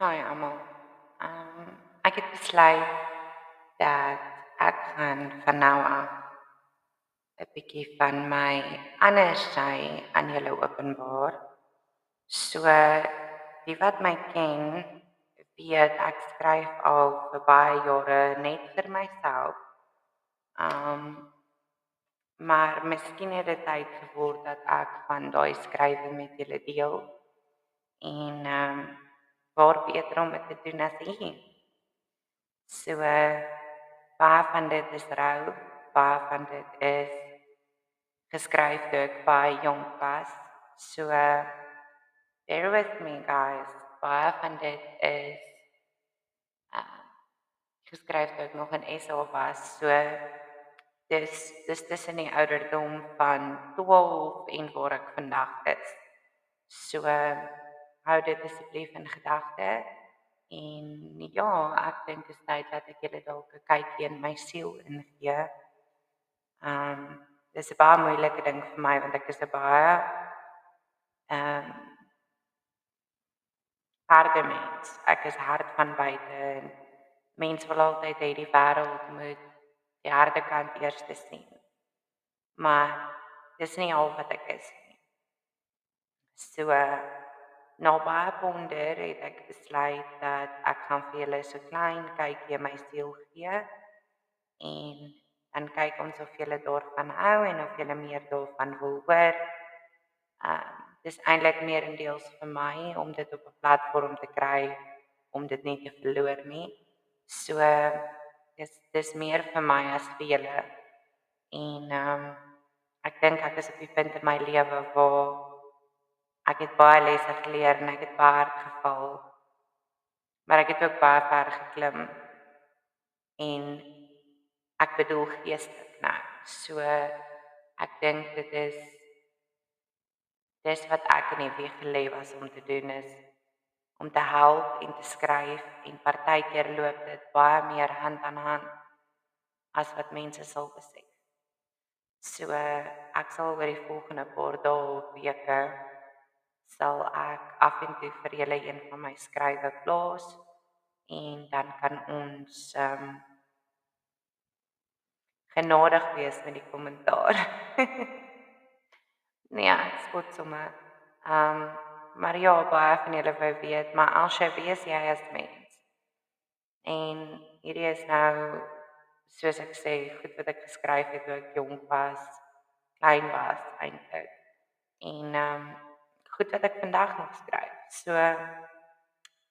Hi almal. Ek het besluit dat ek gaan van nou af 'n bietjie van my ander sy aan julle openbaar. So die wat my ken, weet ek skryf al vir baie jare net vir myself. Um maar miskien het dit tyd geword dat ek van daai skrywe met julle deel en waar beter om dit te doen as hier. So baie van dit is rou, baie van dit is geskryf toe ek baie jonk was. So bear with me guys. Baie van dit is uh, geskryf toe ek nog in SA was. So dis tussen die ouderdom van 12 en waar ek vandag is. So hou dit asseblief in gedagte. En ja, ek dink dit is tyd dat ek julle dalk 'n kykie in my siel ingee. Dis 'n baie moeilike ding vir my want ek is 'n baie ehm harde mens. Ek is hard van buite en mense wil altyd hê die wêreld moet die harde kant eers sien. Maar dis nie al wat ek is nie. So na baie ponder het ek besluit dat ek gaan vir julle so klein kykie in my siel gee en dan kyk ons of julle daarvan hou en of julle meer daarvan wil hoor. Dis eintlik meerendeels vir my om dit op 'n platform te kry om dit nie te verloor nie. So dis meer vir my as vir julle. En ek dink ek is op die punt in my lewe waar ek het baie lesse geleer en ek het baie hard geval. Maar ek het ook baie ver geklim en ek bedoel geestelik nou. So ek dink dis wat ek in die wieg gelê was om te doen is om te help en te skryf en partykeer loop dit baie meer hand aan hand as wat mense sal besef. So ek sal oor die volgende paar dae of weke sal ek af en toe vir julle een van my skrywe plaas en dan kan ons genadig wees met die kommentaar. Nee, ek spot sommer. Maar ja, baie van julle wou weet, maar Elsje, wie is jy as mens? En hierdie is nou, soos ek sê, goed wat ek geskryf het toe ek jong was, klein was eintlik. En goed wat ek vandag nog skryf. So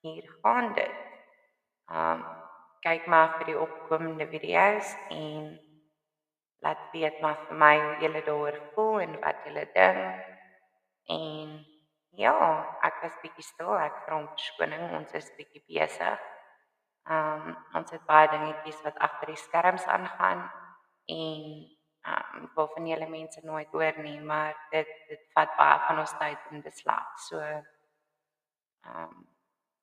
hier gaan dit. Kyk maar vir die opkomende video's en laat weet maar vir my hoe julle daaroor voel en wat julle dink. En ja, ek was bietjie stil, ek vra om verskoning, ons is bietjie besig. Ons het baie dingetjies wat agter die skerms aangaan en waarvan julle mense nooit hoor nie, maar dit vat baie van ons tyd in beslag. So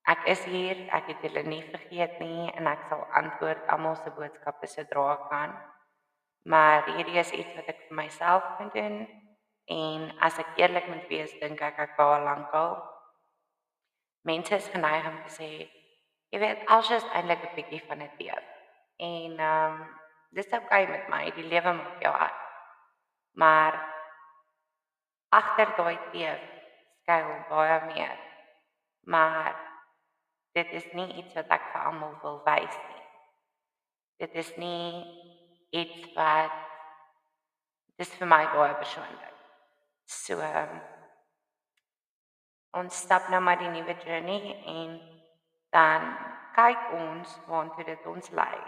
ek is hier, ek het julle nie vergeet nie en ek sal antwoord almal se boodskappe sodra ek kan. Maar hierdie is iets wat ek vir myself moet doen en as ek eerlik moet wees, dink ek baie lankal. Mense is geneig om te sê, jy weet, Elsje is eintlik 'n bietjie van 'n teef. En dis oukei met my, die lewe maak jou hard. Maar agter daai teef skuil baie meer. Maar dit is nie iets wat ek vir almal wil wys nie. Dit is nie iets wat dis vir my baie persoonlik. So ons stap nou maar die nuwe journey en dan kyk ons waartoe dit ons lei.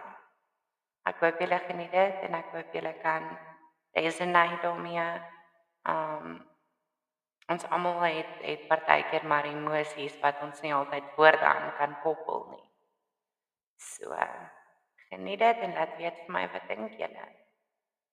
Ek hoop julle geniet dit en ek hoop julle kan resonate daarmee. Ons almal het partykeer maar emosies wat ons nie altyd woorde aan kan koppel nie. So geniet dit en laat weet vir my wat dink julle.